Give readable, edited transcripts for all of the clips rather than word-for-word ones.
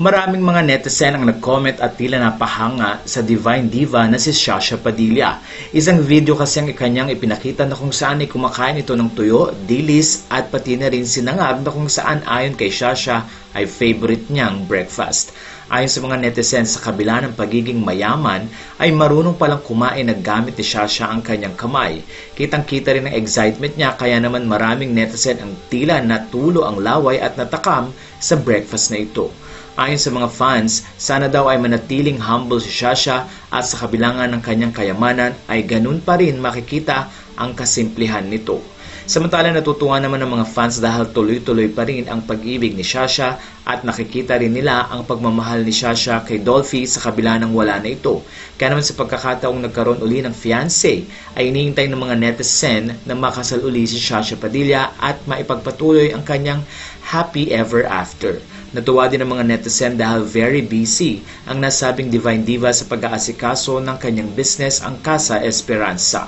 Maraming mga netizen ang nag-comment at tila napahanga sa Divine Diva na si Shasha Padilla. Isang video kasi ang ikanyang ipinakita na kung saan ay kumakain ito ng tuyo, dilis at pati na rin sinangag na kung saan ayon kay Shasha ay favorite niyang breakfast. Ayon sa mga netizen, sa kabila ng pagiging mayaman ay marunong palang kumain na gamit ni Shasha ang kanyang kamay. Kitang-kita rin ang excitement niya kaya naman maraming netizen ang tila natulo ang laway at natakam sa breakfast na ito. Ayon sa mga fans, sana daw ay manatiling humble si Shasha at sa kabilangan ng kanyang kayamanan ay ganun pa rin makikita ang kasimplihan nito. Samantala natutuwa naman ng mga fans dahil tuloy-tuloy pa rin ang pag-ibig ni Shasha at nakikita rin nila ang pagmamahal ni Shasha kay Dolphy sa kabila ng wala na ito. Kaya naman sa pagkakataong nagkaroon uli ng fiancé ay iniintay ng mga netizen na makasal uli si Shasha Padilla at maipagpatuloy ang kanyang happy ever after. Natuwa din ang mga netizen dahil very busy ang nasabing Divine Diva sa pag-aasikaso ng kanyang business ang Casa Esperanza.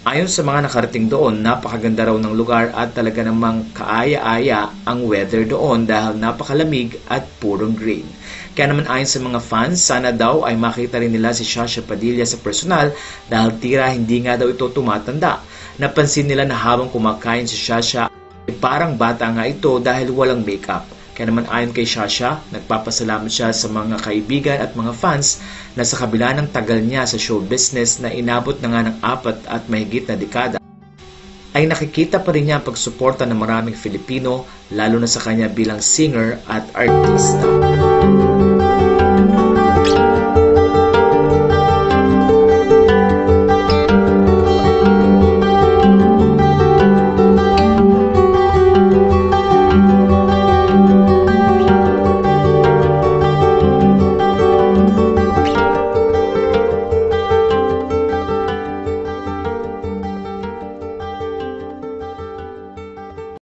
Ayon sa mga nakarating doon, napakaganda raw ng lugar at talaga namang kaaya-aya ang weather doon dahil napakalamig at purong green. Kaya naman ayon sa mga fans, sana daw ay makita rin nila si Shasha Padilla sa personal dahil tira hindi nga daw ito tumatanda. Napansin nila na habang kumakain si Shasha, parang bata nga ito dahil walang makeup. Kaya naman ayon kay Shasha, nagpapasalamat siya sa mga kaibigan at mga fans na sa kabila ng tagal niya sa show business na inabot na nga ng 4 at mahigit na dekada, ay nakikita pa rin niya ang pagsuporta ng maraming Filipino lalo na sa kanya bilang singer at artista.